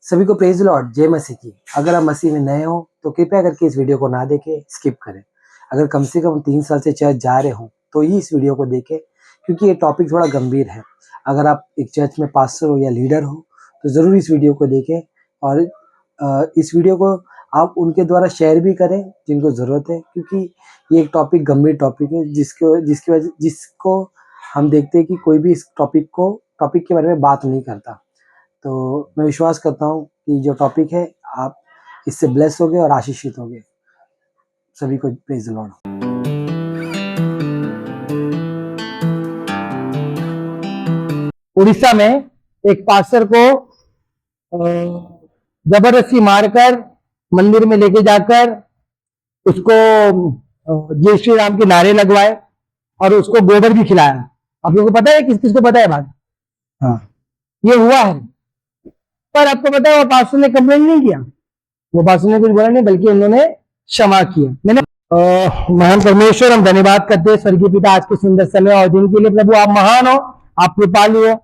सभी को praise Lord, जय मसीह की। अगर आप मसीह में नए हो तो कृपया करके इस वीडियो को ना देखें, स्किप करें। अगर कम से कम 3 साल से चर्च जा रहे हो तो ही इस वीडियो को देखें, क्योंकि ये टॉपिक थोड़ा गंभीर है। अगर आप एक चर्च में पास्टर हो या लीडर हो तो ज़रूर इस वीडियो को देखें, और इस वीडियो को आप उनके द्वारा शेयर भी करें जिनको ज़रूरत है, क्योंकि ये एक टॉपिक गंभीर टॉपिक है जिसको हम देखते हैं कि कोई भी इस टॉपिक के बारे में बात नहीं करता। तो मैं विश्वास करता हूँ कि जो टॉपिक है आप इससे ब्लेस होगे और आशीषित होगे। सभी को प्रेज द लॉर्ड। उड़ीसा में एक पास्टर को जबरदस्ती मारकर मंदिर में लेके जाकर उसको जय श्री राम के नारे लगवाए और उसको गोबर भी खिलाया। आप लोगों को पता है किस किस को पता है बात? हाँ, ये हुआ है। पर आपको पता है वो पास्टर ने कंप्लेन नहीं किया, वो पास्टर ने कुछ बोला नहीं, बल्कि उन्होंने क्षमा किया। मैंने महान परमेश्वर, हम धन्यवाद करते हैं स्वर्गीय पिता आज के सुंदर समय और दिन के लिए। प्रभु आप महान हो, आप कृपालु हो,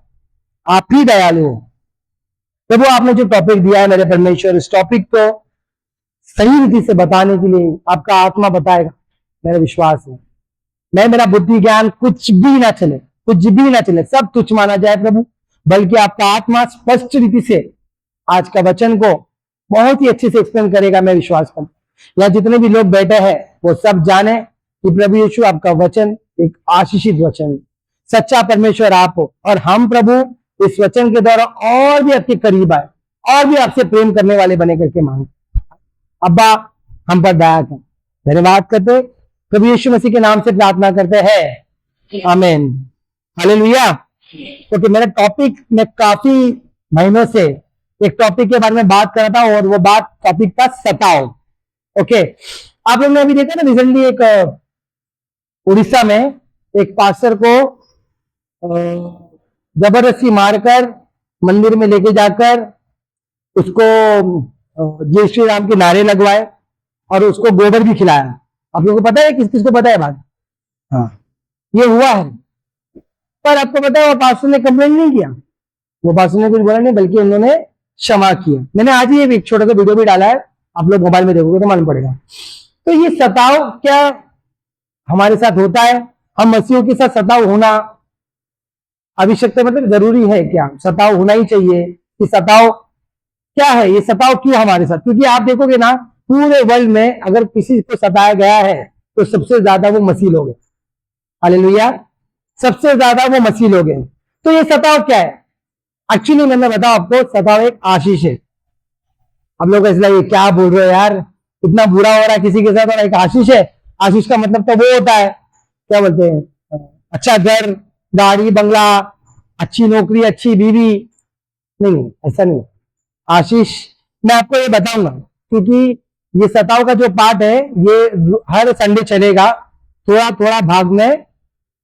आप ही दयालु हो। प्रभु आपने जो टॉपिक दिया है मेरे परमेश्वर, इस टॉपिक को सही रीति से बताने के लिए आपका आत्मा बताएगा, मेरा विश्वास है। मेरा बुद्धि ज्ञान कुछ भी ना चले, कुछ भी ना चले, सब तुच्छ माना जाए प्रभु, बल्कि आपका आत्मा स्पष्ट रीति से आज का वचन को बहुत ही अच्छे से एक्सप्लेन करेगा। मैं विश्वास करता हूं या जितने भी लोग बैठे हैं वो सब जाने कि प्रभु यीशु आपका वचन एक आशीषित वचन, सच्चा परमेश्वर आप हो, और हम प्रभु इस वचन के द्वारा और भी आपके करीब आए और भी आपसे प्रेम करने वाले बने करके मांग। अब्बा हम पर दया कर। धन्यवाद करते प्रभु यीशु मसीह के नाम से प्रार्थना करते हैं, आमीन, हालेलुया। क्योंकि मेरा टॉपिक, मैं काफी महीनों से एक टॉपिक के बारे में बात कर रहा था और वो बात टॉपिक था सताओ। ओके, आप लोगों ने अभी देखा ना रिसेंटली एक उड़ीसा में एक पास्टर को जबरदस्ती मारकर मंदिर में लेके जाकर उसको जय श्री राम के नारे लगवाए और उसको गोबर भी खिलाया। आप लोगों को पता है किस किस को पता है बात? हाँ, ये हुआ है। पर आपको पता है वो पास्टर ने कंप्लेन नहीं किया, वो पास्टर ने कुछ बोला नहीं, बल्कि उन्होंने क्षमा किया। मैंने आज ही एक छोटा सा वीडियो भी डाला है, आप लोग मोबाइल में देखोगे तो मालूम पड़ेगा। तो ये सताव क्या हमारे साथ होता है? हम मसीहों के साथ सताव होना आवश्यकता, मतलब जरूरी है क्या? सताव होना ही चाहिए कि सताव क्या है? ये सताव क्यों हमारे साथ? क्योंकि आप देखोगे ना, पूरे वर्ल्ड में अगर किसी को सताया गया है तो सबसे ज्यादा वो मसीह लोग हैं। हालेलुया, सबसे ज्यादा वो मसीह लोग हैं। तो ये सताव क्या है? एक्चुअली मैं बताऊं आपको, सताव एक आशीष है। अब लोग इसलिए क्या बोल रहे हो यार, इतना बुरा हो रहा है किसी के साथ, और एक आशीष है। आशीष का मतलब तो वो होता है, क्या बोलते हैं, अच्छा घर, गाड़ी, बंगला, अच्छी नौकरी, अच्छी बीवी। नहीं, ऐसा नहीं। आशीष मैं आपको ये बताऊंगा, क्योंकि ये सताव का जो पार्ट है ये हर संडे चलेगा, थोड़ा थोड़ा भाग में।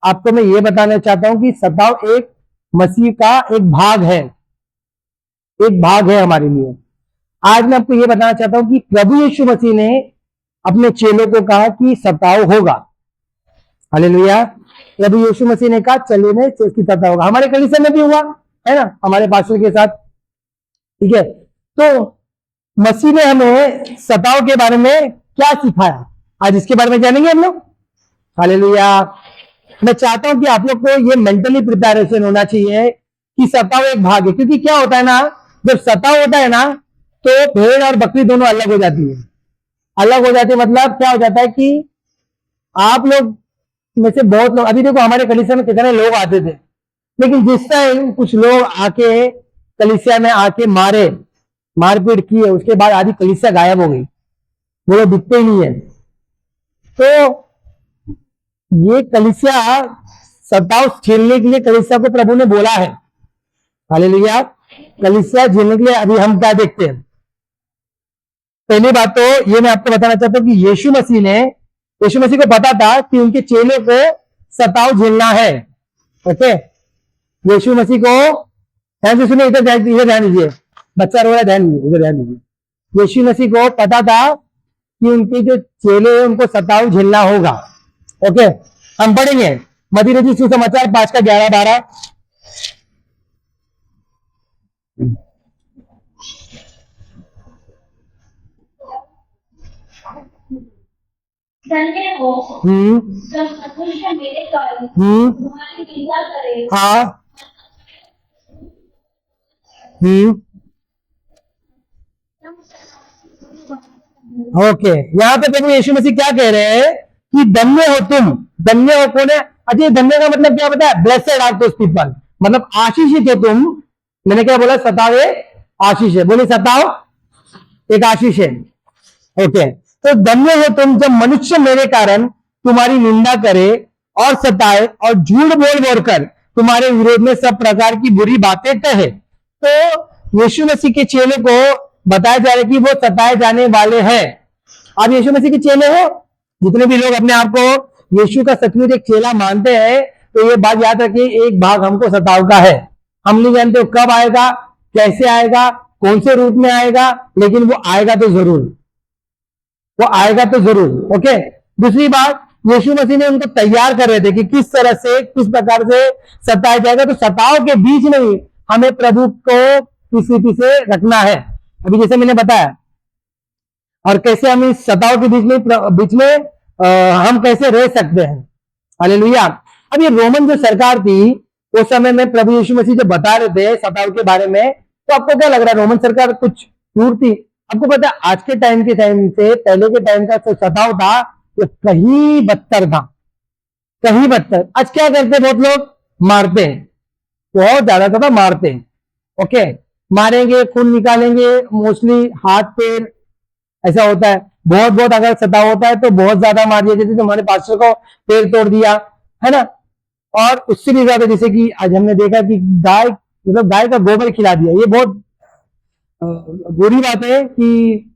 आपको मैं ये बताना चाहता हूं कि सताव एक मसीह का एक भाग है, एक भाग है हमारे लिए। आज मैं आपको ये बताना चाहता हूं कि प्रभु यीशु मसीह ने अपने चेलों को कहा कि सताव होगा। हालेलुया, प्रभु यीशु मसीह ने कहा चले में की सताव होगा। हमारे कलीसिया में भी हुआ है ना, हमारे पास्टर के साथ, ठीक है। तो मसीह ने हमें सताव के बारे में क्या सिखाया, आज इसके बारे में जानेंगे हम लोग। हालेलुया, मैं चाहता हूं कि आप लोग को ये मेंटली प्रिपरेशन होना चाहिए कि सताव एक भाग है। क्योंकि क्या होता है ना, जब सताव होता है ना तो भेड़ और बकरी दोनों अलग हो जाती है। अलग हो जाती है मतलब क्या हो जाता है कि आप लोग में से बहुत लोग, अभी देखो हमारे कलीसिया में कितने लोग आते थे, लेकिन जिस टाइम कुछ लोग आके कलीसिया में आके मारपीट की है, उसके बाद आधी कलीसिया गायब हो गई, वो लोग दिखते ही नहीं है। तो ये कलीसिया सताव झेलने के लिए कलीसिया को प्रभु ने बोला है। हालेलुया, कलीसिया झेलने के लिए अभी हम क्या देखते हैं? पहली बात तो ये मैं आपको बताना चाहता हूं कि यीशु मसीह को पता था कि उनके चेलों को सताव झेलना है। ओके, यीशु मसीह को ध्यान से सुनिए, इधर ध्यान दीजिए, बच्चा रो रहा है, ध्यान दीजिए, इधर ध्यान दीजिए। यीशु मसीह को पता था कि उनके जो चेले हैं उनको सताव झेलना होगा। ओके, हम पढ़ेंगे मत्ती रचित सुसमाचार 5 का 11-12। धन्य हो जब मनुष्य मेरे कारण तुम्हारी निंदा करे। हाँ। ओके, यहाँ पे प्रभु यीशु मसीह क्या कह रहे हैं कि धन्य हो तुम। धन्य हो कौन है? अच्छा, धन्य का मतलब क्या पता है? ब्लेसेड आर दोस पीपल, मतलब आशीषित है तुम। मैंने क्या बोला? सताओ आशीष है। बोले सताओ एक आशीष है। ओके, तो धन्य हो तुम जब मनुष्य मेरे कारण तुम्हारी निंदा करे और सताए और झूठ बोल बोल कर तुम्हारे विरोध में सब प्रकार की बुरी बातें कहे। तो यीशु मसीह के चेले को बताया जा रहा है कि वो सताए जाने वाले हैं। आप यीशु मसीह के चेले हो। जितने भी लोग अपने आप को यीशु का सचमुच एक चेला मानते हैं, तो ये बात याद रखिए, एक भाग हमको सताव का है। हम नहीं जानते कब आएगा, कैसे आएगा, कौन से रूप में आएगा, लेकिन वो आएगा तो जरूर, वो आएगा तो जरूर। ओके, दूसरी बात, यीशु मसीह ने उनको तैयार कर रहे थे कि किस तरह से, किस प्रकार से सताया जाएगा। तो सताव के बीच में ही हमें प्रभु को पीछे से रखना है, अभी जैसे मैंने बताया। और कैसे हम इस सताव के बीच में हम कैसे रह सकते हैं। हालेलुया। अब ये रोमन जो सरकार थी उस समय में प्रभु यीशु मसीह जब बता रहे थे सताव के बारे में, तो आपको क्या लग रहा है? रोमन सरकार कुछ दूर थी? आपको पता है आज के टाइम से पहले के टाइम का जो सताव था वो कहीं बदतर था, कहीं बदतर। आज क्या करते? बहुत लोग मारते हैं, बहुत ज्यादा मारते हैं। ओके, मारेंगे, खून निकालेंगे, मोस्टली हाथ पैर, ऐसा होता है। बहुत अगर सताव होता है तो बहुत ज्यादा मार दिया, जैसे तुम्हारे पास्टर को पैर तोड़ दिया है ना। और उससे भी ज्यादा, जैसे कि आज हमने देखा कि गाय, मतलब गाय का गोबर खिला दिया। ये बहुत बुरी बात है कि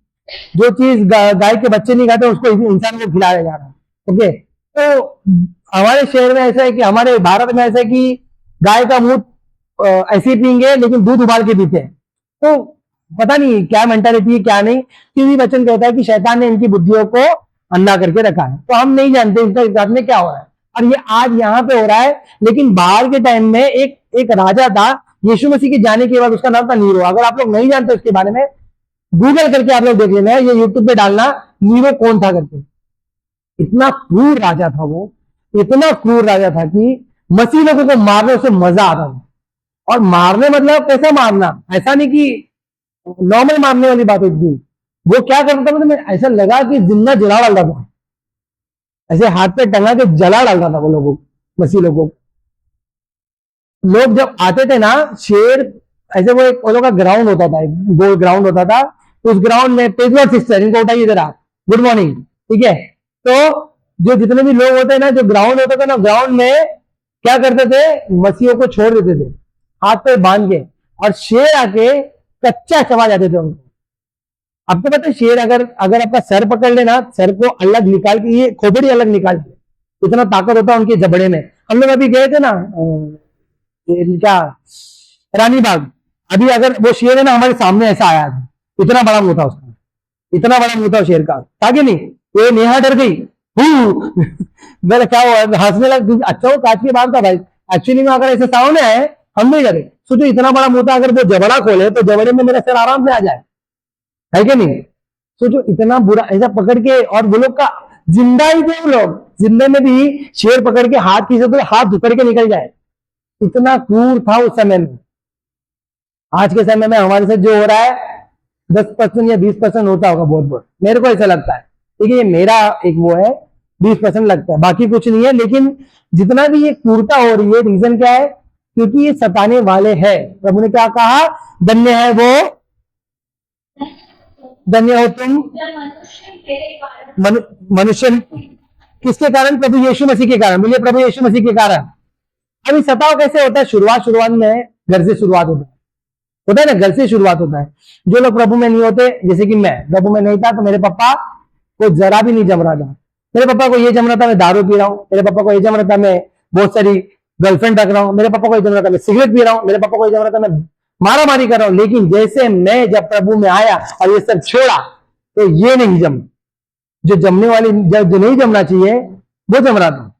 जो चीज गाय के बच्चे नहीं खाते उसको इंसान को खिलाया जा रहा है। ओके, तो हमारे शहर में ऐसा है कि, हमारे भारत में ऐसा है कि गाय का मूत्र ऐसे ही पीएंगे, लेकिन दूध उबाल के पीते हैं। तो पता नहीं क्या मेंटालिटी है क्या नहीं। किसी वचन कहता है कि शैतान ने इनकी बुद्धियों को अंधा करके रखा है, तो हम नहीं जानते इनका साथ में क्या हो रहा है। और ये आज यहाँ पे हो रहा है। लेकिन बाहर के टाइम में एक राजा था, यीशु मसीह के जाने के बाद उसका नाम था नीरो। अगर आप लोग नहीं जानते उसके बारे में, गूगल करके आप लोग देख लेना, ये यूट्यूब पे डालना नीरो कौन था करके। इतना क्रूर राजा था वो, इतना क्रूर राजा था कि मसीह लोगों को मारने से मजा आता था। और मारने मतलब कैसा मारना, ऐसा नहीं कि नॉर्मल मारने वाली बात होती। वो क्या करता था, मतलब ऐसा लगा कि जिंदा जला डालता था, ऐसे हाथ पे टंगा के जला डालता था वो लोगों, मसीह लोगों। लोग जब आते थे ना, शेर ऐसे, वो एक लोगों का ग्राउंड होता था, गोल ग्राउंड होता था। उस ग्राउंड में पेजवर सिस्टर, इनको उठाइए जरा, गुड मॉर्निंग, ठीक है। तो जो जितने भी लोग होते हैं ना, जो ग्राउंड होता था ना, ग्राउंड में क्या करते थे, मसीहों को छोड़ देते थे हाथ पे बांध के, और शेर आके कच्चा चबा जाते थे उनको। आपको पता है शेर अगर आपका सर पकड़ लेना, सर को अलग निकाल के, ये खोपड़ी अलग निकाल के, इतना ताकत होता है उनके जबड़े में। हम लोग अभी गए थे ना क्या, रानी बाग, अभी अगर वो शेर है ना हमारे सामने ऐसा आया था, इतना बड़ा मुंह था उसका, इतना बड़ा मुंह था शेर का, था कि नहीं? ये नेहा डर गई, मेरा क्या हुआ, हंसने लग। अच्छा वो कांच के बाहर था भाई, एक्चुअली में अगर ऐसे सामने आए हम नहीं डरे। सोचो इतना बड़ा मुंह था, अगर वो जबड़ा खोले तो जबड़े में मेरा सर आराम से आ जाए, है कि नहीं? सोचो इतना बुरा, ऐसा पकड़ के, और वो लोग का जिंदा ही थे, वो लोग जिंदे में भी शेर पकड़ के हाथ खींचे तो हाथ उतर के निकल जाए, इतना क्रूर था उस समय में। आज के समय में हमारे साथ जो हो रहा है 10% या 20% होता होगा, बहुत मेरे को ऐसा लगता है। ठीक है, ये मेरा एक वो है, 20% लगता है, बाकी कुछ नहीं है। लेकिन जितना भी ये क्रूरता हो रही है, रीजन क्या है? क्योंकि ये सताने वाले हैं। प्रभु ने क्या कहा? धन्य है वो, धन्य हो तुम मनुष्य। किसके कारण? प्रभु यीशु मसीह के कारण। बोलिए प्रभु यीशु मसीह के कारण। अभी सताव कैसे होता है? शुरुआत में घर से शुरुआत होता है ना, घर से शुरुआत होता है। जो लोग प्रभु में नहीं होते, जैसे कि मैं प्रभु में नहीं था, तो मेरे पापा को जरा भी नहीं जम रहा था। मेरे पापा को ये जम रहा था मैं दारू पी रहा हूँ, मेरे पापा को ये जम रहा था मैं बहुत सारी गर्लफ्रेंड रख रहा हूँ, मेरे पापा को ये जम रहा था मैं सिगरेट पी रहा हूँ, मेरे पापा को ये जम रहा था मैं मारा मारी कर रहा हूँ। लेकिन जैसे मैं जब प्रभु में आया और ये सब छोड़ा, तो ये नहीं जम, जो जमने वाली, जो नहीं जमना चाहिए वो जम रहा था।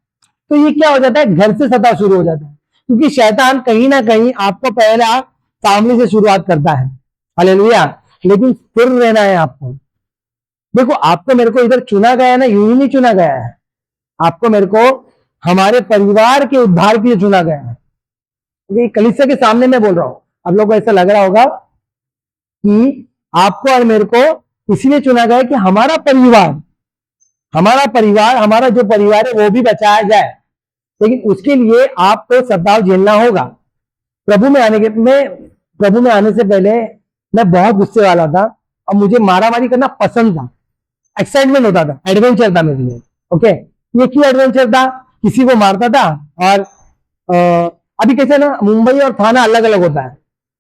तो ये क्या हो जाता है? घर से सताव शुरू हो जाता है, क्योंकि शैतान कहीं ना कहीं आपको पहला फैमिली से शुरुआत करता है। हालेलुया। लेकिन स्थिर रहना है आपको, देखो आपको मेरे को इधर चुना गया है ना, यूं ही नहीं चुना गया है, आपको मेरे को हमारे परिवार के उद्धार के लिए चुना गया है। ये कलीसिया के सामने मैं बोल रहा हूं, आप लोगों को ऐसा लग रहा होगा कि आपको और मेरे को इसीलिए चुना गया है कि हमारा परिवार, हमारा जो परिवार है वो भी बचाया जाए। लेकिन उसके लिए आपको सताव झेलना होगा। प्रभु में आने से पहले मैं बहुत गुस्से वाला था और मुझे मारामारी करना पसंद था, एक्साइटमेंट होता था, एडवेंचर था मेरे लिए। ओके, ये क्यों एडवेंचर था? किसी को मारता था। और अभी कैसे ना, मुंबई और थाना अलग अलग होता है।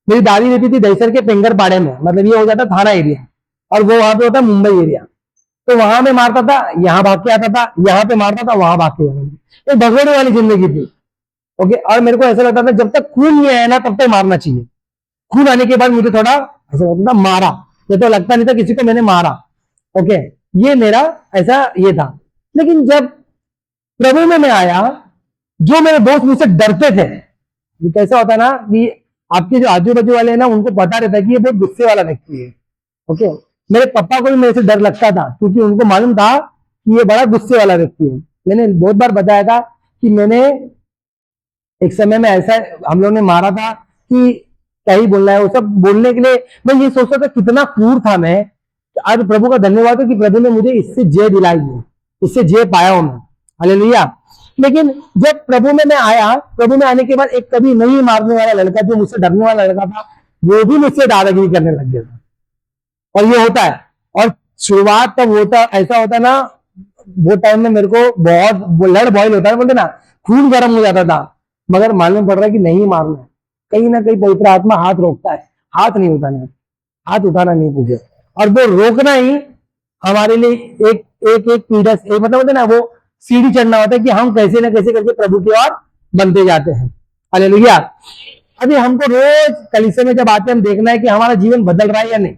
मेरी दादी रहती थी दहीसर के पेंगर पाड़े में, मतलब ये हो जाता थाना एरिया, और वो वहां पे होता मुंबई एरिया। तो वहां में मारता था, यहाँ भाग के आता था, यहाँ पे मारता था, वहां भाग के आता था। एक भगोड़े वाली जिंदगी थी। ओके, और मेरे को ऐसा लगता था जब तक खून नहीं आया ना तब तक मारना चाहिए। खून आने के बाद मुझे थोड़ा ऐसा लगता था मारा, ये तो लगता नहीं था किसी को मैंने मारा। ओके, ये मेरा ऐसा ये था। लेकिन जब प्रभु में मैं आया, जो मेरे दोस्त मुझसे डरते थे, कैसा होता ना कि आपके जो आजू बाजू वाले हैं ना, उनको पता रहता है कि ये बहुत गुस्से वाला व्यक्ति है। ओके, मेरे पापा को भी मेरे से डर लगता था, क्योंकि उनको मालूम था कि ये बड़ा गुस्से वाला व्यक्ति है। मैंने बहुत बार बताया था कि मैंने एक समय में ऐसा हम लोगों ने मारा था कि क्या ही बोलना है, वो सब बोलने के लिए मैं ये सोचता था कितना क्रूर था मैं। आज प्रभु का धन्यवाद है कि प्रभु ने मुझे इससे जय दिलाई है, इससे जय पाया हूं मैं, हालेलुया। लेकिन जब प्रभु में मैं आया, प्रभु में आने के बाद एक कभी नहीं मारने वाला लड़का, जो मुझसे डरने वाला लड़का था, वो भी मुझसे दादागिरी करने लग गया था। और ये होता है, और शुरुआत तब होता ऐसा होता ना, वो टाइम में मेरे को बहुत ब्लड बॉयल होता है, बोलते ना खून गर्म हो जाता था। मगर मालूम पड़ रहा है कि नहीं मारना है, कहीं ना कहीं पवित्र आत्मा हाथ रोकता है, हाथ नहीं उठाना, हाथ उठाना नहीं तुझे। और वो रोकना ही हमारे लिए एक एक एक पीढ़ा से मतलब होता है ना, वो सीढ़ी चढ़ना होता है कि हम कैसे ना कैसे करके प्रभु की ओर बनते जाते हैं, हालेलुया। अभी हमको रोज कलीसिया में जब आते हैं, हम देखना है कि हमारा जीवन बदल रहा है या नहीं,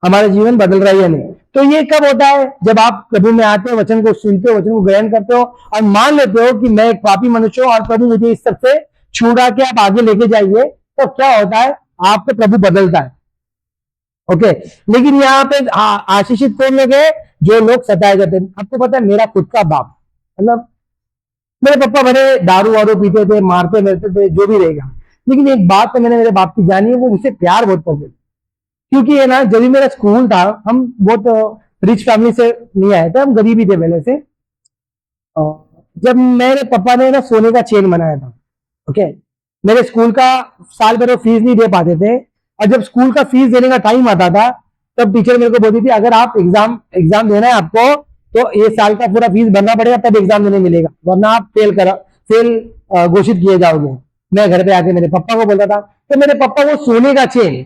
हमारा जीवन बदल रहा है या नहीं। तो ये कब होता है? जब आप प्रभु में आते हो, वचन को सुनते हो, वचन को ग्रहण करते हो और मान लेते हो कि मैं एक पापी मनुष्य हूं और प्रभु मुझे इस सबसे छुड़ा के आप आगे लेके जाइए। तो क्या होता है? आपको प्रभु बदलता है। ओके, लेकिन यहाँ पे आशीषित कौन लोग हैं? जो लोग सताए जाते हैं। आपको पता है, मेरा खुद का बाप, मतलब मेरे पापा बड़े दारू वारू पीते थे, मारते मरते थे, जो भी रहेगा। लेकिन एक बात तो मैंने मेरे बाप की जानी है, वो मुझसे प्यार बहुत करते थे। क्योंकि ये ना, जब भी मेरा स्कूल था, हम बहुत रिच फैमिली से नहीं आए थे, हम गरीबी थे पहले से। जब मेरे पापा ने ना सोने का चेन बनाया था, ओके, मेरे स्कूल का साल भर फीस नहीं दे पाते थे, और जब स्कूल का फीस देने का टाइम आता था, तब टीचर मेरे को बोलती थी, अगर आप एग्जाम देना है आपको, तो ये साल का पूरा फीस भरना पड़ेगा, तब एग्जाम देने मिलेगा, वरना आप फेल घोषित किए जाओगे। मैं घर पे आके मेरे पापा को बोलता था। तो मेरे पापा वो सोने का चेन,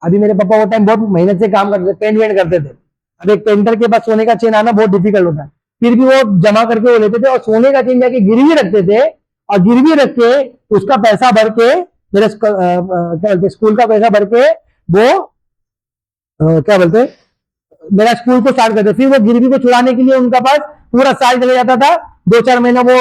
अभी मेरे पापा वो टाइम बहुत मेहनत से काम करते थे, पेंट वेंट करते थे। अब एक पेंटर के पास सोने का चेन आना बहुत डिफिकल्ट होता है, फिर भी वो जमा करके वो लेते थे, और सोने का चेन जाके गिरवी रखते थे, और गिरवी रख के उसका पैसा भर के, मेरे क्या बोलते स्कूल का पैसा भर के, वो क्या बोलते मेरा स्कूल को स्टार्ट करते। फिर वो गिरवी को छुड़ाने के लिए उनका पास पूरा साल चले जाता था, 2-4 महीना वो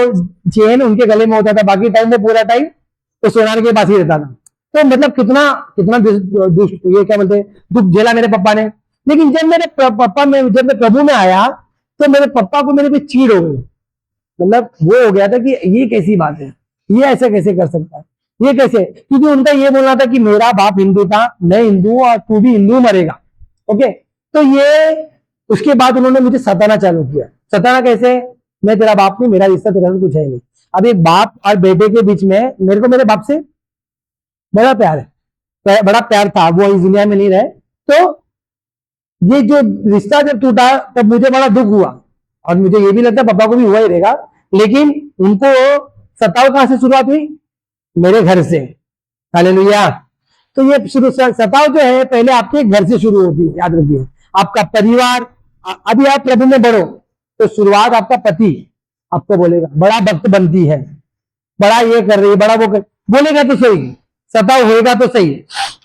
चेन उनके गले में होता था, बाकी टाइम वो पूरा टाइम तो सोनार के पास ही रहता था। तो मतलब कितना कितना ये क्या बोलते दुख झेला मेरे पापा ने। लेकिन जब मेरे पापा में जब मैं प्रभु में आया, तो मेरे पापा को मेरे पे चीड़ हो गई, मतलब वो हो गया था कि ये कैसी बात है, ये ऐसे कैसे कर सकता है, ये कैसे, क्योंकि उनका ये बोलना था कि मेरा बाप हिंदू था, मैं हिंदू हूं और तू भी हिंदू मरेगा। ओके, तो ये उसके बाद उन्होंने मुझे सताना चालू किया। सताना कैसे? मैं तेरा बाप नहीं, मेरा रिश्ता तेरा से कुछ है नहीं। अब एक बाप और बेटे के बीच में मेरे को मेरे बाप से बड़ा प्यार है, बड़ा प्यार था, वो इस दुनिया में नहीं रहे। तो ये जो रिश्ता जब टूटा, तब मुझे बड़ा दुख हुआ, और मुझे ये भी लगता है पापा को भी हुआ ही रहेगा। लेकिन उनको सताव कहां से शुरुआत हुई? मेरे घर से, हालेलुया। तो ये सताव जो है पहले आपके घर से शुरू होती है, याद रखिए। आपका परिवार, अभी आप प्रभु में बढ़ो तो शुरुआत आपका पति आपको बोलेगा, बड़ा भक्त बनती है, बड़ा ये कर रही है, बड़ा वो कर, बोलेगा तो सही, सताव होएगा तो सही,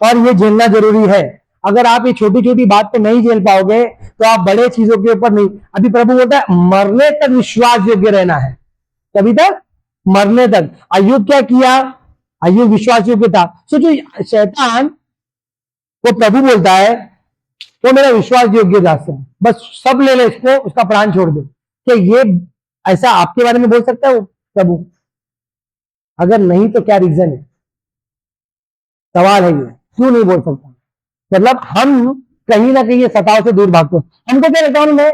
और ये झेलना जरूरी है। अगर आप ये छोटी छोटी बात को नहीं झेल पाओगे, तो आप बड़े चीजों के ऊपर नहीं। अभी प्रभु बोलता है मरने तक विश्वास योग्य रहना है, कभी तक, मरने तक। अय्यूब क्या किया? अय्यूब विश्वास योग्य था। सोचो, शैतान को प्रभु बोलता है, वो मेरा विश्वास योग्य दास है, बस सब ले ले इसको, उसका प्राण छोड़ दे। क्या ये ऐसा आपके बारे में बोल सकता है वो प्रभु? अगर नहीं तो क्या रीजन है? सवाल है ये, क्यों नहीं बोल सकता? मतलब हम कहीं ना कहीं ये सताव से दूर भागते हैं। हमको क्या लगता है मैं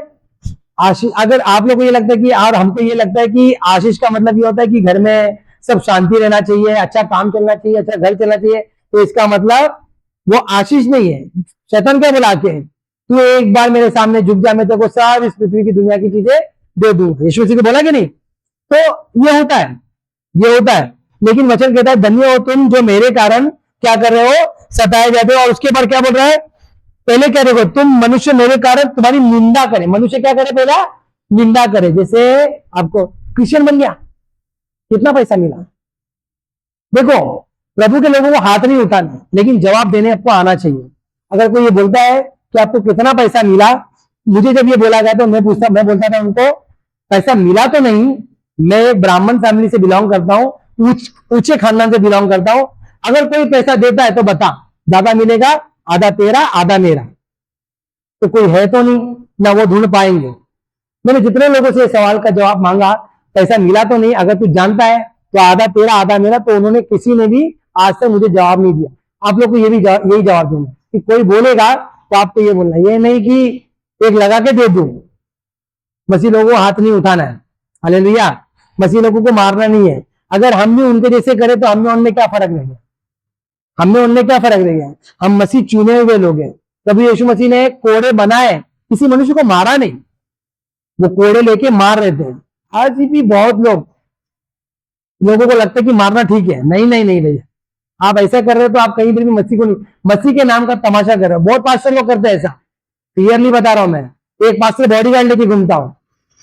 आशीष, अगर आप लोग को ये लगता है कि, और हमको ये लगता है कि आशीष का मतलब ये होता है कि घर में सब शांति रहना चाहिए, अच्छा काम चलना चाहिए, अच्छा घर चलना चाहिए, तो इसका मतलब वो आशीष नहीं है। शैतान क्या बोला के, तू एक बार मेरे सामने झुक जा, मैं तेरे को सब इस पृथ्वी की दुनिया की चीजें दे दूंगा। यीशु मसीह को बोला कि नहीं? तो ये होता है, ये होता है। लेकिन वचन कहता है धन्य हो तुम जो मेरे कारण क्या कर रहे हो, सताए जाते हो। और उसके बाद क्या बोल रहा है? पहले क्या देखो, तुम मनुष्य मेरे कारण तुम्हारी निंदा करे। मनुष्य क्या करे? पहला निंदा करे। जैसे आपको क्रिश्चियन बन गया, कितना पैसा मिला? देखो, प्रभु के लोगों को हाथ नहीं उठाना, लेकिन जवाब देने आपको आना चाहिए। अगर कोई ये बोलता है कि आपको कितना पैसा मिला, मुझे जब ये बोला गया तो मैं बोलता था उनको, पैसा मिला तो नहीं, मैं ब्राह्मण फैमिली से बिलोंग करता हूँ, ऊंचे खानदान से बिलोंग करता हूँ। अगर कोई पैसा देता है तो बता, ज्यादा मिलेगा, आधा तेरा आधा मेरा। तो कोई है तो नहीं ना, वो ढूंढ पाएंगे। मैंने जितने लोगों से सवाल का जवाब मांगा, पैसा मिला तो नहीं, अगर तू जानता है तो आधा तेरा आधा मेरा, तो उन्होंने किसी ने भी आज तक मुझे जवाब नहीं दिया। आप लोग को ये भी यही जवाब देना कि कोई बोलेगा तो आपको ये बोलना, ये नहीं कि एक लगा के दे दूं। मसीह लोगों को हाथ नहीं उठाना है, हालेलुया। मसीह लोगों को मारना नहीं है। अगर हम भी उनके जैसे करें तो हमें उनमें क्या फर्क रहेगा? हमें उनमें क्या फर्क रहेगा? हम मसीह चुने हुए लोग हैं। प्रभु यीशु मसीह ने कोड़े बनाए, किसी मनुष्य को मारा नहीं, वो कोड़े लेके मार रहे थे। आज भी बहुत लोगों को लगता है कि मारना ठीक है। नहीं नहीं नहीं भैया, आप ऐसा कर रहे हो तो आप कहीं पर भी मसीह को नहीं, मसीह के नाम का तमाशा कर रहे हो। बहुत पास्टर लोग करते हैं ऐसा, क्लियरली बता रहा हूं मैं। एक पास्टर बॉडीगार्ड लेके घूमता हूं,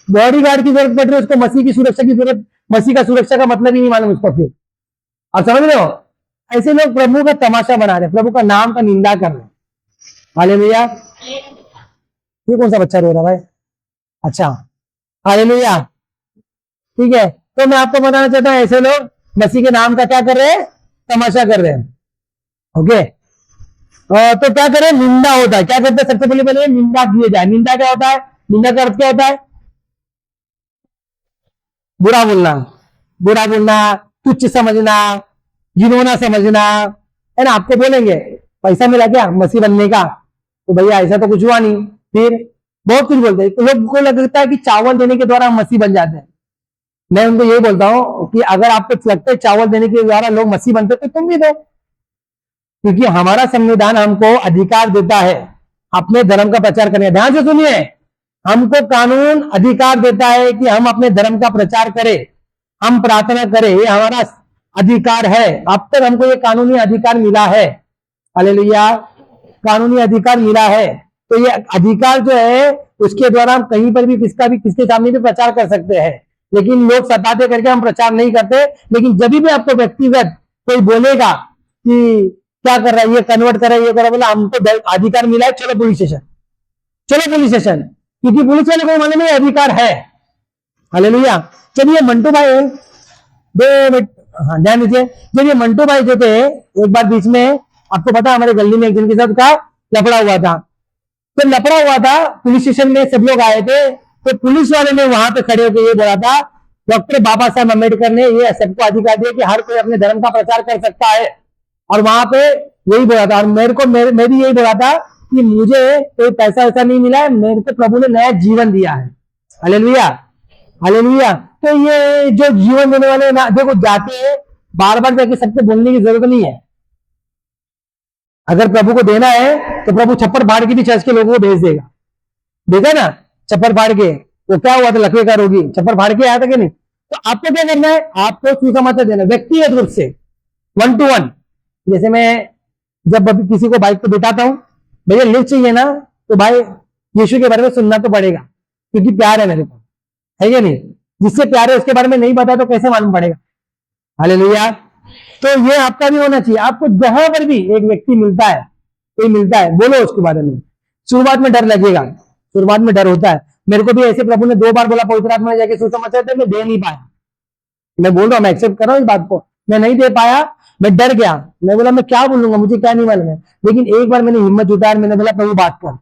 बॉडीगार्ड की जरूरत पड़ रही है उसको, मसीह की सुरक्षा की जरूरत, मसीह का सुरक्षा का मतलब ही नहीं मालूम उसको। फिर आप समझ रहे हो? ऐसे लोग प्रभु का तमाशा बना रहे, प्रभु का नाम का निंदा कर रहे। हालेलुया। ये कौन सा बच्चा रो रहा भाई? अच्छा, हालेलुया। ठीक है, तो मैं आपको बताना चाहता हूं, ऐसे लोग मसीह के नाम का क्या कर रहे हैं? तमाशा कर रहे हैं। ओके, तो क्या करें? निंदा होता है। क्या करते हैं? सबसे पहले निंदा किए जाए। निंदा क्या होता है? निंदा का अर्थ क्या होता है? बुरा बोलना, बुरा बोलना, तुच्छ समझना, घिनौना समझना, है ना। आपको बोलेंगे पैसा मिला क्या मसीह बनने का? तो भैया ऐसा तो कुछ हुआ नहीं। फिर बहुत कुछ बोलते हैं। तो लोग को लगता है कि चावल देने के द्वारा हम मसीह बन जाते हैं। मैं उनको यही बोलता हूं कि अगर आपको लगता है चावल देने के द्वारा लोग मसीह बनते तो तुम भी दो, क्योंकि हमारा संविधान हमको अधिकार देता है अपने धर्म का प्रचार करने। ध्यान से सुनिए, हमको कानून अधिकार देता है कि हम अपने धर्म का प्रचार करें, हम प्रार्थना करें, ये हमारा अधिकार है। अब तक हमको ये कानूनी अधिकार मिला है। हालेलुया, कानूनी अधिकार मिला है। तो ये अधिकार जो है उसके द्वारा हम कहीं पर भी किसके सामने भी प्रचार कर सकते हैं। लेकिन लोग सताते करके हम प्रचार नहीं करते। लेकिन जब भी आपको व्यक्तिगत कोई बोलेगा कि क्या कर रहा है, ये कन्वर्ट कर रहा है, ये कर रहा है, बोला हमको अधिकार मिला है, चलो पुलिस स्टेशन, चलो पुलिस स्टेशन, क्योंकि पुलिस वाले को मालूम है अधिकार है। हालेलुया। जब ये मंटू भाई, हाँ ध्यान दीजिए, जब ये मंटू भाई जो थे, एक बार बीच में आपको पता हमारे गली में एक जन के साथ का लफड़ा हुआ था। तो लफड़ा हुआ था, पुलिस स्टेशन में सब लोग आए थे, तो पुलिस वाले ने वहां पे खड़े होकर ये बोला था, डॉक्टर बाबा साहब अम्बेडकर ने ये सबको अधिकार दिया कि हर कोई अपने धर्म का प्रचार कर सकता है। और वहां पे यही बोला था, और मैं भी यही बोला था कि मुझे कोई पैसा वैसा नहीं मिला है, मेरे को प्रभु ने नया जीवन दिया है। Hallelujah, hallelujah. तो ये जो जीवन देने वाले ना, देखो जाके बार बार जाके सबको बोलने की जरूरत नहीं है। अगर प्रभु को देना है तो प्रभु छप्पर फाड़ के भी चर्च के लोगों को भेज देगा। देखा ना, छप्पर फाड़ के वो क्या हुआ था, लकवे का रोगी छप्पर फाड़ के आया था कि नहीं? तो आपको क्या करना है? आपको सुसमाचार देना व्यक्तिगत रूप से, 1 to 1। जैसे मैं जब किसी को बाइक पे बिठाता हूं, भैया लिफ्ट चाहिए ना, तो भाई यीशु के बारे में सुनना तो पड़ेगा, क्योंकि प्यार है मेरे को, है या नहीं? जिससे प्यार है उसके बारे में नहीं पता तो कैसे मालूम पड़ेगा? हालेलुया। तो ये आपका भी होना चाहिए। आपको जहां पर भी एक व्यक्ति मिलता है, कोई मिलता है, बोलो उसके बारे में। शुरुआत में डर लगेगा, शुरुआत में डर होता है। मेरे को भी ऐसे प्रभु ने 2 बार बोला पवित्र आत्मा ने जाके सुसमाचार दे, मैं दे नहीं पाया। मैं बोल रहा हूं, मैं एक्सेप्ट कर रहा हूं इस बात को, मैं नहीं दे पाया, मैं डर गया। मैं बोला मैं क्या बोलूंगा, मुझे क्या नहीं मालूम है। लेकिन एक बार मैंने हिम्मत जुटाया, मैंने बोला प्रभु बात कर।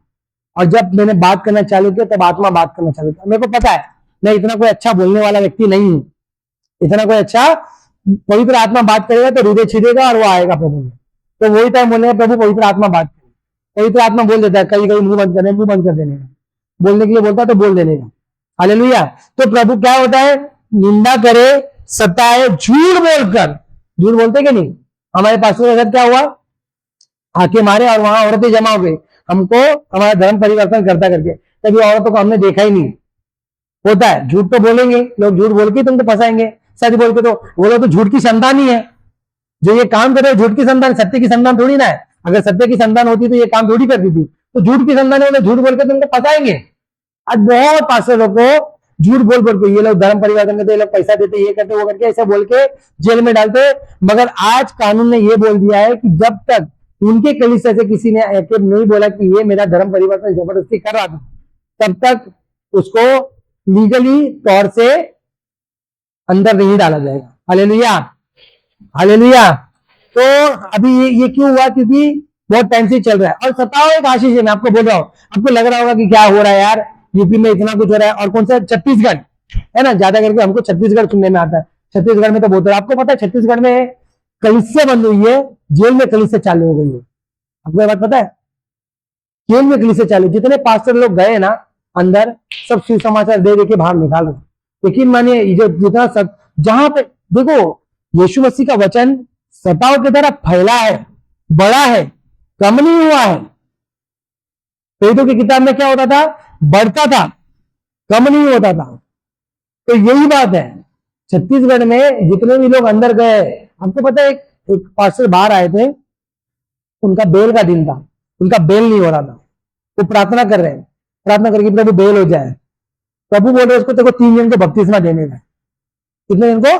और जब मैंने बात करना चालू किया तब आत्मा बात करना चालू किया। मेरे को पता है मैं इतना कोई अच्छा बोलने वाला व्यक्ति नहीं हूं, इतना कोई अच्छा, पवित्र आत्मा बात करेगा तो हृदय छिदेगा और वो आएगा प्रभु में। तो वही टाइम बोलेगा प्रभु पवित्र आत्मा बात करे। पवित्र आत्मा बोल देता है, कभी कभी मुंह बंद कर देने का, बोलने के लिए बोलता है तो बोल देने का। हालेलुया। तो प्रभु क्या होता है, निंदा करे, सताए, झूठ बोलकर, झूठ बोलते कि नहीं, हमारे पास के साथ क्या हुआ, आके मारे और वहां औरतें जमा हो गई, हमको हमारा धर्म परिवर्तन करता करके, कभी औरतों को हमने देखा ही नहीं। होता है, झूठ तो बोलेंगे लोग, झूठ बोल के तुमको फंसाएंगे, सच बोल के तो वो लोग तो झूठ की संतान ही है। जो ये काम कर रहे हो झूठ की संतान, सत्य की संतान थोड़ी ना है। अगर सत्य की संतान होती तो ये काम थोड़ी करती थी। तो झूठ की संतान है, झूठ बोल के तुमको फंसाएंगे। आज बहुत पास्टरों को झूठ बोल बोल के ये लोग धर्म परिवर्तन करते, ये लोग पैसा देते, ये करते, वो करके, ऐसा बोल के जेल में डालते। मगर आज कानून ने ये बोल दिया है कि जब तक उनके कलीसिया से किसी ने नहीं बोला कि ये मेरा धर्म परिवर्तन जबरदस्ती कर रहा था, तब तक उसको लीगली तौर से अंदर नहीं डाला जाएगा। Hallelujah, hallelujah. तो अभी ये क्यों हुआ, क्योंकि बहुत टाइम से चल रहा है। और सताओ एक आशीष है, मैं आपको बोल रहा हूँ, आपको लग रहा होगा कि क्या हो रहा है यार, यूपी में इतना कुछ हो रहा है। और कौन सा, छत्तीसगढ़ है ना, ज्यादा करके हमको छत्तीसगढ़ सुनने में आता है। छत्तीसगढ़ में तो बहुत, आपको पता है छत्तीसगढ़ में कलीसिया बंद हुई है, जेल में कलीसिया चालू हो गई है। आपको ये बात पता है, जेल में कलीसिया चालू, जितने पास्टर लोग गए ना अंदर, सब शिव समाचार दे के बाहर निकाल रहे। लेकिन मानिए जितना सब, जहां पे देखो यीशु मसीह का वचन सताओ की तरह फैला है, बड़ा है, कम नहीं हुआ है। प्रेरितों की किताब में क्या होता था, बढ़ता था, कम नहीं होता था। तो यही बात है, छत्तीसगढ़ में जितने भी लोग अंदर गए, आपको पता है एक पास्टर बाहर आए थे, उनका बेल का दिन था, उनका बेल नहीं हो रहा था, वो प्रार्थना कर रहे हैं, प्रार्थना करके प्रभु बेल हो जाए। प्रभु बोल रहे उसको देखो 3 जन को बपतिस्मा देने का। कितने जन को,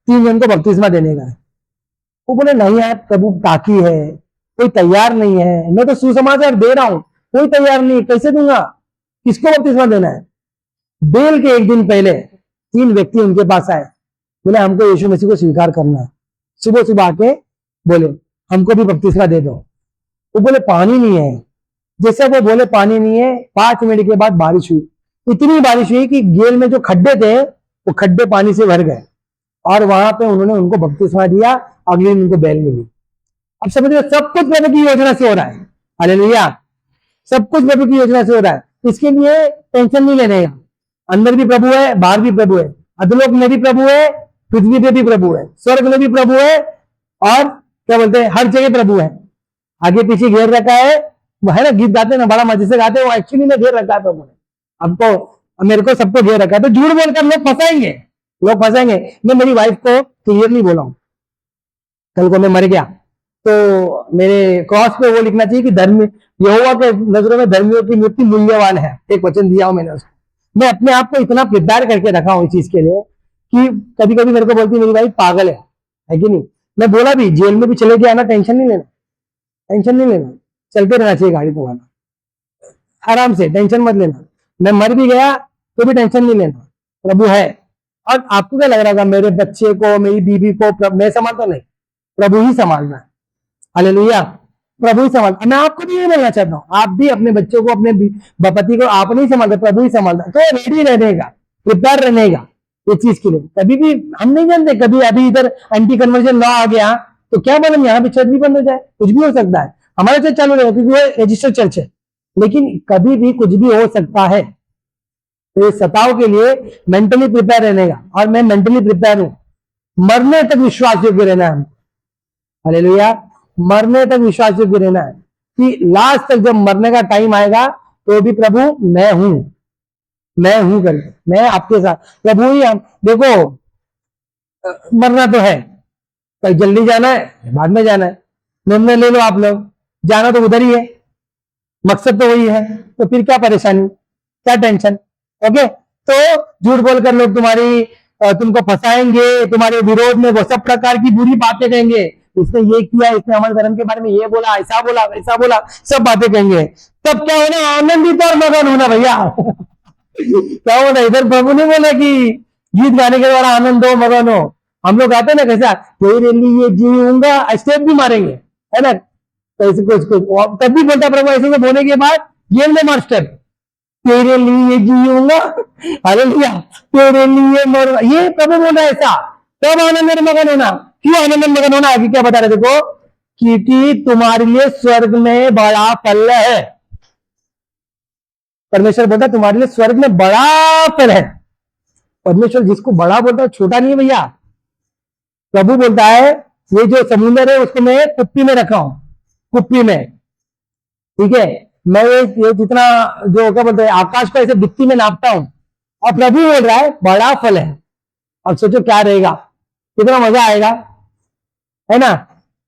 3 जन को बपतिस्मा देने का। वो बोले नहीं यार प्रभु बाकी है, कोई तैयार नहीं है, मैं तो सुसमाचार दे रहा हूं, कोई तैयार नहीं, कैसे दूंगा, किसको बपतिस्मा देना है। बेल के एक दिन पहले 3 व्यक्ति उनके पास आए, बोले हमको यीशु मसीह को स्वीकार करना है। सुबह सुबह आके बोले हमको भी बपतिस्मा दे दो। वो बोले पानी नहीं है। जैसे वो बोले पानी नहीं है, 5 मिनट के बाद बारिश हुई। इतनी बारिश हुई कि जेल में जो खड्डे थे वो खड्डे पानी से भर गए, और वहां पे उन्होंने उनको बपतिस्मा दिया। अगले दिन उनको बेल मिली। अब समझिए सब कुछ प्रभु की योजना से हो रहा है। हालेलुया, सब कुछ प्रभु की योजना से हो रहा है। इसके लिए टेंशन नहीं लेने का। अंदर भी प्रभु है, बाहर भी प्रभु है, अधोलोक में भी प्रभु है, पृथ्वी पे भी प्रभु है, स्वर्ग में भी प्रभु है, और क्या बोलते हैं हर जगह प्रभु है। आगे पीछे घेर रखा है, वो है ना, गीत गाते ना, बड़ा मजे से गाते हैं, वो एक्चुअली में घेर रखा है प्रभु ने हमको, मेरे को, सबको घेर रखा है। तो झूठ बोलकर लोग फंसाएंगे, लोग फंसाएंगे। मैं मेरी वाइफ को क्लियरली बोला हूं, कल को मैं मर गया तो मेरे क्रॉस पे वो लिखना चाहिए कि धर्म, यहोवा के नजरों में धर्मियों की मृत्यु मूल्यवान है। एक वचन दिया हूं मैंने उसको। मैं अपने आप को इतना प्रिपेयर करके रखा हूं इस चीज के लिए कि कभी कभी मेरे को बोलती मेरी वाइफ पागल है कि नहीं। मैं बोला भी, जेल में भी चले गया ना, टेंशन नहीं लेना, टेंशन नहीं लेना, चलते रहना चाहिए गाड़ी तुम्हारा, आराम से, टेंशन मत लेना। मैं मर भी गया तो भी टेंशन नहीं लेना, प्रभु है। और आपको क्या लग रहा था, मेरे बच्चे को, मेरी बीवी को मैं संभालता नहीं, प्रभु ही संभालना है। हालेलुया, प्रभु ही संभाल। मैं आपको भी ये बोलना चाहता हूँ, आप भी अपने बच्चों को, अपने पति को आप नहीं संभालते, प्रभु ही संभालता। तो रेडी रहने का, प्रिपेयर रहने का ये चीज के लिए। कभी भी हम नहीं जानते, कभी अभी इधर एंटी कन्वर्जन लॉ आ गया तो क्या बोलेंगे, यहाँ पे चर्च भी बंद हो जाए, कुछ भी हो सकता है। हमारा चर्च चालू रहेगा क्योंकि वो रजिस्टर्ड चर्च है, लेकिन कभी भी कुछ भी हो सकता है। तो इस सताव के लिए मेंटली प्रिपेयर रहने का, और मैं मेंटली प्रिपेयर हूं। मरने तक विश्वास योग्य रहना है, हालेलुया, मरने तक विश्वास योग्य रहना है कि लास्ट तक जब मरने का टाइम आएगा तो भी प्रभु मैं हूं, मैं हूं करके, मैं आपके साथ, प्रभु ही हम। देखो मरना तो है, कल जल्दी जाना है, बाद में जाना है, निर्णय ले लो आप लोग, जाना तो उधर ही है, मकसद तो वही है, तो फिर क्या परेशानी, क्या टेंशन। ओके, तो झूठ बोलकर लोग तुमको फंसाएंगे, तुम्हारे विरोध में वो सब प्रकार की बुरी बातें कहेंगे, इसने ये किया, इसने हमारे धर्म के बारे में ये बोला, ऐसा बोला, वैसा बोला, सब बातें कहेंगे। तब क्या होना, आनंदित और मगन होना भैया। क्या होना, इधर प्रभु ने बोला कि गीत गाने के द्वारा आनंद हो, मगन हो। हम लोग आते ना कैसा, तेरे लिए जीऊंगा, स्टेप भी मारेंगे, है ना, कैसे कुछ तब भी बोलता प्रभु ऐसे बोलने के बाद ये ले मास्टर, तेरे लिए जीऊंगा, हालेलुया, तेरे लिए मरूंगा, ये प्रभु बोल रहा है ऐसा। तब आनंद में मगन होना। क्यों आनंद में मगन होना? आगे क्या बता रहे देखो, क्योंकि तुम्हारे लिए स्वर्ग में बड़ा फल है। परमेश्वर बोलता है तुम्हारे लिए स्वर्ग में बड़ा फल है। परमेश्वर जिसको बड़ा बोलता है छोटा नहीं है भैया। प्रभु बोलता है ये जो समुद्र है उसको मैं कुप्पी में रखा हूं, कुप्पी में, ठीक है। मैं ये जितना जो क्या बोलते हैं आकाश को ऐसे डिप्टी में नापता हूं, और प्रभु बोल रहा है बड़ा फल है। अब सोचो क्या रहेगा, कितना मजा आएगा, है ना।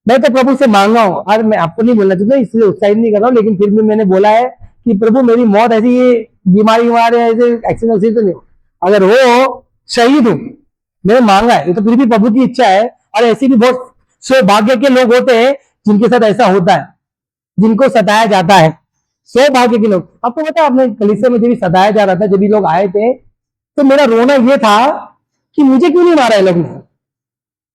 मैं तो प्रभु से मांगा हूं, और मैं आपको नहीं बोलना चाहता इसलिए उत्साहित नहीं कर रहा हूं, लेकिन फिर भी मैंने बोला है कि प्रभु मेरी मौत ऐसी बीमारी ऐसे एक्सीडेंट तो नहीं हो, अगर हो शहीद हूं, मैंने मांगा है, ये तो फिर भी प्रभु की इच्छा है। और ऐसे भी बहुत सौभाग्य के लोग होते हैं जिनके साथ ऐसा होता है, जिनको सताया जाता है, सौभाग्य के लोग। आपको पता है अपने कलीसिया में जब भी सताया जा रहा था, जब भी लोग आए थे, तो मेरा रोना ये था कि मुझे क्यों नहीं मारा है लोग ने।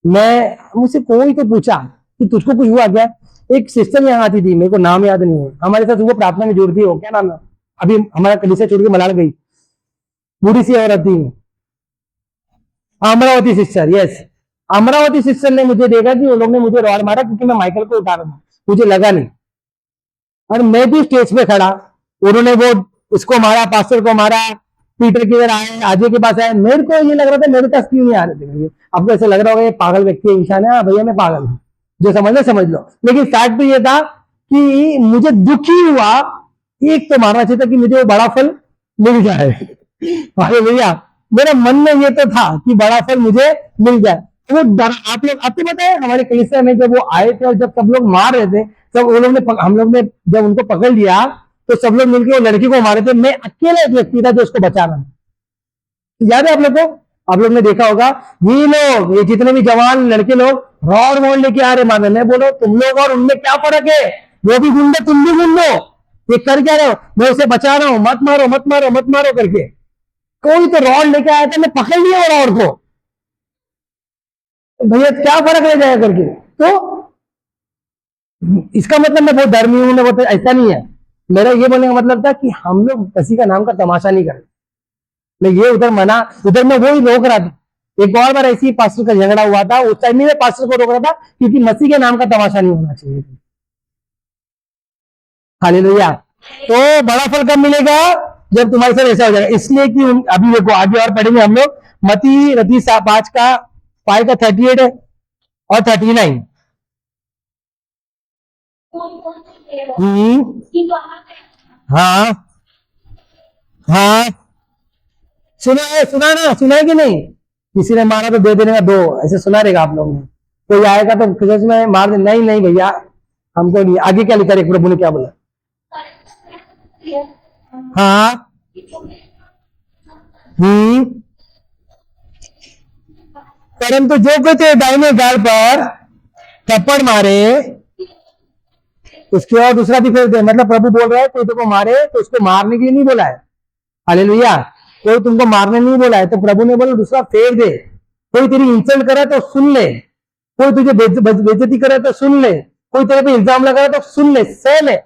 मैं मुझसे कोई तो पूछा कि तुझको कुछ हुआ क्या। एक सिस्टर यहाँ आती थी, मेरे को नाम याद नहीं है, हमारे साथ वो प्रार्थना में जुड़ती हो, क्या नाम है, अभी हमारा कलीसिया छोड़ के मलाड़ गई, बूढ़ी सी औरत थी, Amravati sister. Yes, Amravati sister ने मुझे देखा कि वो लोग ने मुझे रॉड मारा क्योंकि मैं माइकल को उठा रहा था, मुझे लगा नहीं, और मैं भी स्टेज पे खड़ा, उन्होंने वो उसको मारा, पास्टर को मारा, पीटर किधर आए, आजे के पास आए, मेरे को ये लग रहा था मेरे पास क्यों नहीं आ रहे थे। आपको ऐसा लग रहा होगा ये पागल व्यक्ति है, इंसान है, भैया मैं पागल हूँ, जो समझ लो समझ लो। लेकिन फैक्ट तो ये था कि मुझे दुखी हुआ, एक तो मानना चाहिए था कि मुझे वो बड़ा फल मिल जाए। अरे भैया मेरे मन में ये तो था कि बड़ा फल मुझे मिल जाए। वो डर, आप लोग आपको पता है हमारे कलीसिया में जब वो आए थे और जब सब लोग मार रहे थे, सब वो लोग ने हम लोग ने जब उनको पकड़ लिया तो सब लोग मिलकर वो लड़की को मारे थे, मैं अकेला एक व्यक्ति था जो उसको बचा रहा। याद है आप लोग को? आप लोग ने देखा होगा ये लोग, ये जितने भी जवान लड़के लोग रॉड वॉड लेके आ रहे मारने। मैं बोलो तुम लोग और उनमें क्या फर्क है, वो भी गुंडे तुम भी गुंडो, ये कर क्या रहे हो, मैं उसे बचा रहा हूं, मत मारो मत मारो मत मारो करके। कोई तो रॉड लेके आया था, मैं पकड़ लिया रॉड को, भैया क्या फर्क रह जाएगा करके। तो इसका मतलब मैं बहुत धर्मी हूं, मैं बहुत ऐसा नहीं है। मेरा ये बोलने का मतलब था कि हम लोग किसी का नाम का तमाशा नहीं करें। मैं ये उधर मना, उधर मैं वही रोक रहा था। एक और बार ऐसी पास्टर का झगड़ा हुआ था, उस टाइम में पास्टर को रोक रहा था क्योंकि मसीह के नाम का तमाशा नहीं होना चाहिए। हालेलुया। तो बड़ा फल कब मिलेगा? जब तुम्हारे साथ ऐसा हो जाएगा। इसलिए कि अभी देखो आगे और पढ़ेंगे हम लोग, मती रती 5 का 38 है और 39। कौन सी सेवा कि वहां पे हाँ हाँ, सुना है, सुना ना, सुना है कि नहीं? किसी ने मारा तो दे देने का 2, ऐसे सुना रहेगा आप लोगों ने। कोई आएगा तो किसी में मार दे, नहीं नहीं भैया हमको नहीं। आगे क्या लिखा है प्रभु ने क्या बोला? हाँ परंतु जो कोई तेरे दाहिने गाल पर थप्पड़ मारे उसके और दूसरा भी फेर दे। मतलब प्रभु बोल रहा है कोई तुमको मारे तो उसको मारने के लिए नहीं बोला है। हालेलुया। कोई तुमको मारने नहीं बोला है, तो प्रभु ने बोला दूसरा फेर दे। कोई तेरी इंसल्ट करे तो सुन ले, कोई तुझे बेइज्जती करे तो सुन ले, कोई तेरे पे इल्जाम लगाए तो सुन ले, सह ले।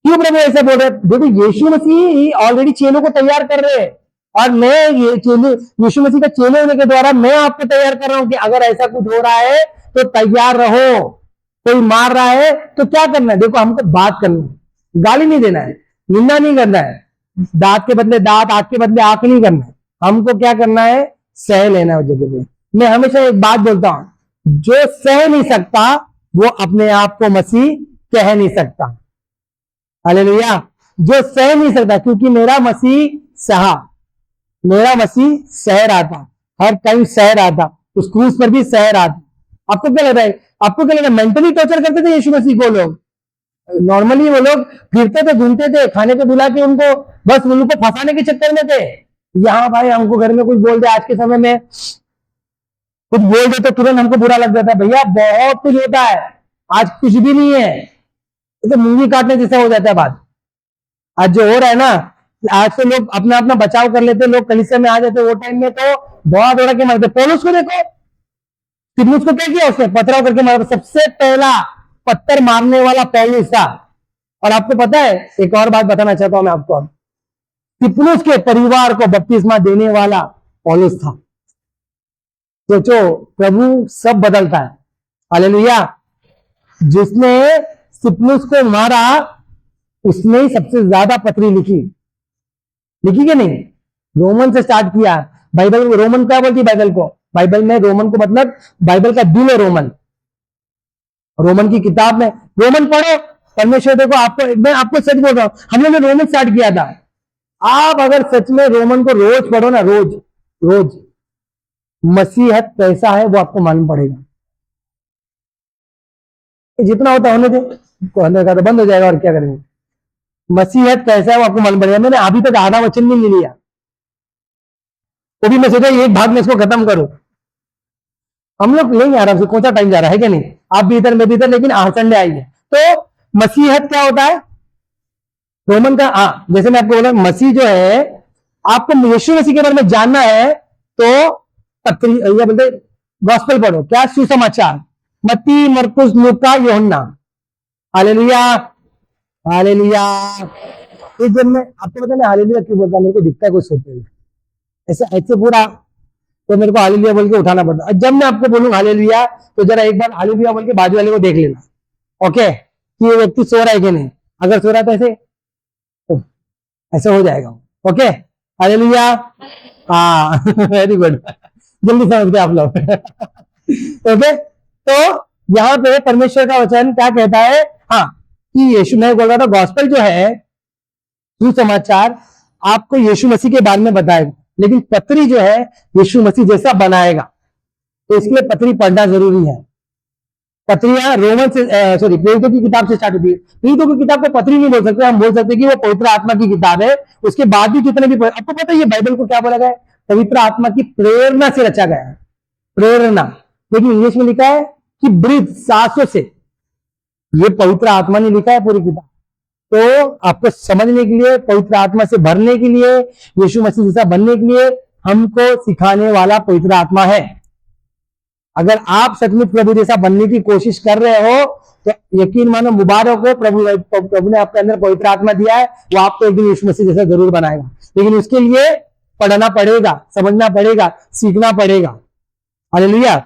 क्यों प्रभु ऐसा बोल रहे? देखो यीशु मसीह ऑलरेडी चेलों को तैयार कर रहे हैं, और मैं ये यीशु मसीह का चेले होने के द्वारा मैं आपको तैयार कर रहा हूं कि अगर ऐसा कुछ हो रहा है तो तैयार रहो। कोई मार रहा है तो क्या करना है? देखो हमको बात करनी है, गाली नहीं देना है, निंदा नहीं करना है, दांत के बदले दांत, आंख के बदले आंख नहीं करना है। हमको क्या करना है? सह लेना है उस जगह पे। मैं हमेशा एक बात बोलता हूं, जो सह नहीं सकता वो अपने आप को मसीह कह नहीं सकता। हालेलुया। जो सह नहीं सकता, क्योंकि मेरा मसीह सहा, मेरा मसीह सह रहा था, हर टाइम सह रहा था, उस क्रूस पर भी सह रहा था। आपको क्या लग रहा है? आपको क्या लग रहा है मेंटली टॉर्चर करते थे यीशु मसीह को लोग? नॉर्मली वो लोग फिरते थे, घूमते थे, खाने पे बुला के उनको बस उनको फंसाने के चक्कर में थे। यहाँ भाई हमको घर में कुछ बोल दे, आज के समय में कुछ बोल दे तो तुरंत हमको बुरा लग जाता है। भैया बहुत कुछ होता है, आज कुछ भी नहीं है, तो मूवी काटने जैसा हो जाता है बात। आज जो हो रहा है ना, आज तो लोग अपना अपना बचाव कर लेते, लोग कलीसिया में आ जाते, वो टाइम में तो दौड़ा दौड़ा के मारते। पौलुस को देखो, तिमुथियुस को क्या किया उसने? पथराव करके मारा। सबसे पहला पत्थर मारने वाला पौलुस था। और आपको पता है, एक और बात बताना चाहता हूं मैं आपको, स्तिफनुस के परिवार को बपतिस्मा देने वाला पौलुस था। सोचो, प्रभु सब बदलता है। हालेलुया। जिसने स्तिफनुस को मारा उसने ही सबसे ज्यादा पत्री लिखी कि नहीं? रोमन से स्टार्ट किया। बाइबल रोमन क्या बोलती है बाइबल को? बाइबल में रोमन को मतलब बाइबल का दिल है रोमन। रोमन की किताब में, रोमन पढ़ो, परमेश्वर देखो आपको, मैं आपको सच बोल रहा हूं, हम लोगों ने रोमन स्टार्ट किया था। आप अगर सच में रोमन को रोज पढ़ो ना, रोज रोज, मसीहत कैसा है वो आपको मालूम पड़ेगा। जितना होता होने दे, होने का तो बंद हो जाएगा, और क्या करेंगे। मसीहत कैसा है वो आपको मालूम पड़ेगा। मैंने अभी तक आधा वचन भी नहीं लिया, तो भी मैं सोचा एक भाग में इसको खत्म करूं। हम लोग लेंगे आराम से, कौन सा टाइम जा रहा है क्या नहीं? आप भी इधर, मैं भी इधर, लेकिन संडे आइए। तो मसीहत क्या होता है रोमन का? जैसे मैं आपको बोला, मसीह जो है, आपको यीशु मसीह के बारे में जानना है तो या बोलते गॉस्पेल पढ़ो। क्या? सुसमाचार, मत्ती, मरकुस, लूका, यूहन्ना। Hallelujah, hallelujah. इस जब मैं आपको पता है हालेलुया क्यों बोलता हूं, मेरे को दिखता है कुछ होते हुए, ऐसे पूरा, तो मेरे को हालेलुया बोल के उठाना पड़ता है। जब मैं आपको बोलूं हालेलुया, तो जरा एक बार हालेलुया बोल के बाजू वाले को देख लेना, ओके, कि ये व्यक्ति सो रहा है कि नहीं। अगर सो रहा है तो ऐसे हो जाएगा, ओके। हालेलुया, हाँ वेरी गुड, जल्दी समझ गए आप लोग ओके। तो यहाँ पे परमेश्वर का वचन क्या कहता है? कि यीशु, मैं बोल रहा था गॉस्पेल जो है, सुसमाचार, आपको यीशु मसीह के बारे में बताएगा, लेकिन पत्री जो है यीशु मसीह जैसा बनाएगा। तो इसके लिए पत्री पढ़ना जरूरी है। पत्रियां रोमन से, सॉरी, प्रेरितों की किताब से स्टार्ट होती है। प्रेरितों की किताब को पत्री नहीं बोल सकते, हम बोल सकते कि वो पवित्र आत्मा की किताब है। उसके बाद भी जितने भी, आपको पता है ये बाइबल को क्या बोला गया है? पवित्र आत्मा की प्रेरणा से रचा गया है, प्रेरणा। लेकिन इंग्लिश में लिखा है कि ब्रीथ, सांसों से। ये पवित्र आत्मा ने लिखा है पूरी किताब। तो आपको समझने के लिए, पवित्र आत्मा से भरने के लिए, यीशु मसीह जैसा बनने के लिए हमको सिखाने वाला पवित्र आत्मा है। अगर आप सचमुच प्रभु जैसा बनने की कोशिश कर रहे हो तो यकीन मानो, मुबारक हो, प्रभु ने आपके अंदर पवित्र आत्मा दिया है, वो आपको एक दिन यीशु मसीह जैसा जरूर बनाएगा। लेकिन उसके लिए पढ़ना पड़ेगा, समझना पड़ेगा, सीखना पड़ेगा। हालेलुया।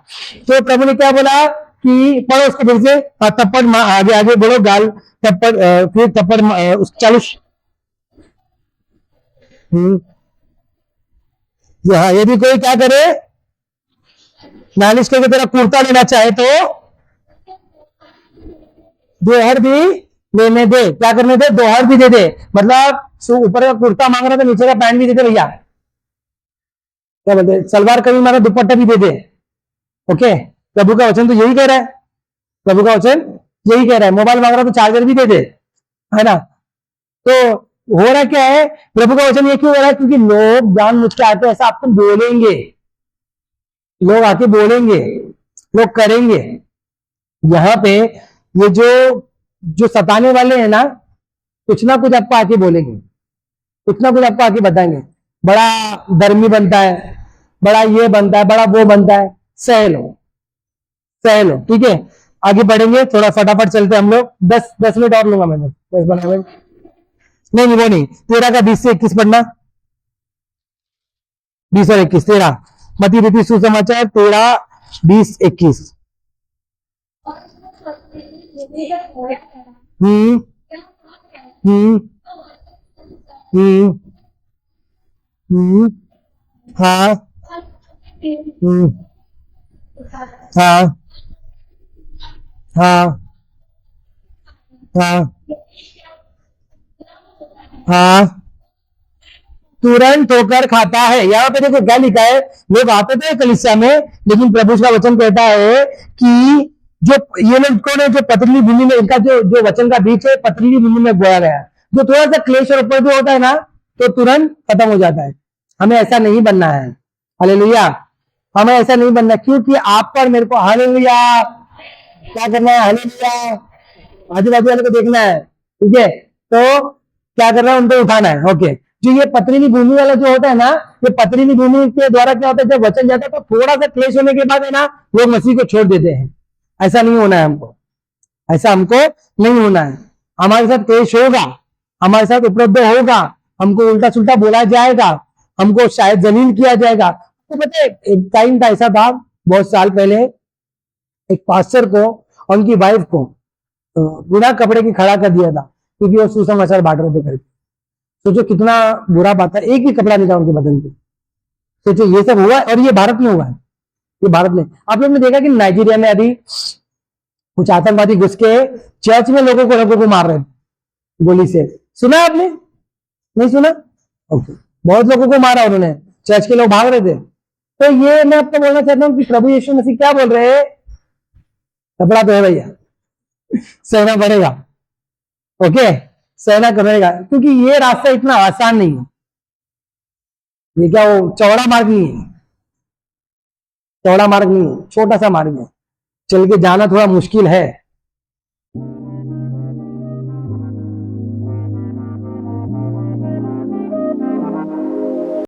तो प्रभु ने क्या बोला कि पढ़ो उसको फिर से, थप्पड़, आगे आगे बोलो, गाल थप्पड़, फिर थप्पड़, चालू। यदि कोई क्या करे, नालिश करके तेरा कुर्ता लेना चाहे तो दोहर भी लेने दे। क्या करने दे? दोहर भी दे दे। मतलब ऊपर का कुर्ता मांग रहा था, नीचे का पैंट भी दे दे भैया। क्या बोलते? सलवार कभी मांगा, दुपट्टा भी दे दे। ओके, प्रभु का वचन तो यही कह रहा है। प्रभु का वचन यही कह रहा है। मोबाइल मांग रहा तो चार्जर भी दे दे, है ना? तो हो रहा क्या है? प्रभु का वचन ये क्यों हो रहा है? क्योंकि लोग जानबूझ के आते हैं, ऐसा आपको बोलेंगे, लोग आके बोलेंगे, लोग करेंगे। यहाँ पे ये जो सताने वाले हैं ना, कुछ ना कुछ आपको आके बोलेंगे, कुछ ना कुछ आपको आके बताएंगे। बड़ा धर्मी बनता है, बड़ा ये बनता है, बड़ा वो बनता है। सह लो, सह लो, ठीक है। आगे बढ़ेंगे, थोड़ा फटाफट चलते हम लोग। 10 मिनट और लूंगा मैं, 10 बना। नहीं वो नहीं, 13 का 20 से 21 पढ़ना, 20 और 21, 13। मती रीति सुसमाचार 13, 20, 21। हम्म हम्म हम्म हम्म हाँ हाँ हाँ हाँ हाँ, तुरंत होकर खाता है। यहाँ पे देखो क्या लिखा है, लोग आते थे कलीसिया में, लेकिन प्रभु का वचन कहता है कि जो ये लोग कौन है, जो पथरीली भूमि में, इनका जो वचन का बीज है पथरीली भूमि में बोया गया है, जो थोड़ा सा क्लेश और ऊपर भी होता है ना, तो तुरंत खत्म हो जाता है। हमें ऐसा नहीं बनना है। हालेलुया, हमें ऐसा नहीं बनना, क्योंकि आप पर मेरे को, हालेलुया, क्या करना है? हालेलुया, आजू बाजू वाले को देखना है, ठीक है। तो क्या करना है? उनको उठाना है। ओके, जो ये पथरीली भूमि वाला जो होता है ना, ये पथरीली भूमि के द्वारा क्या होता है, जब वचन जाता है तो थोड़ा सा क्लेश होने के बाद है ना, लोग मसीह को छोड़ देते हैं। ऐसा नहीं होना है हमको, ऐसा हमको नहीं होना है। हमारे साथ पेश होगा, हमारे साथ उपलब्ध होगा, हमको उल्टा सुल्टा बोला जाएगा, हमको शायद जलील किया जाएगा। तो पता है एक टाइम था ऐसा था बहुत साल पहले, एक पास्टर को और उनकी वाइफ को बिना कपड़े की खड़ा कर दिया था क्योंकि वो सुसमाचार बांट रहे थे करके। सोचो कितना बुरा बात है, एक भी कपड़ा नहीं था उनके बदन पे। सोचो ये सब हुआ और ये भारत में हुआ है, ये भारत में। आप लोग ने देखा कि नाइजीरिया में अभी कुछ आतंकवादी घुस के चर्च में लोगों को मार रहे थे गोली से, सुना है आपने? नहीं सुना? ओके, बहुत लोगों को मारा उन्होंने, चर्च के लोग भाग रहे थे। तो ये मैं आपको बोलना चाहता हूँ कि प्रभु यीशु मसीह क्या बोल रहे हैं, कपड़ा तो है भैया, सहना पड़ेगा, ओके, सहना करेगा, क्योंकि ये रास्ता इतना आसान नहीं है। ये क्या वो चौड़ा मार्ग नहीं है, चौड़ा मार्ग नहीं है, छोटा सा मार्ग है, चल के जाना थोड़ा मुश्किल है।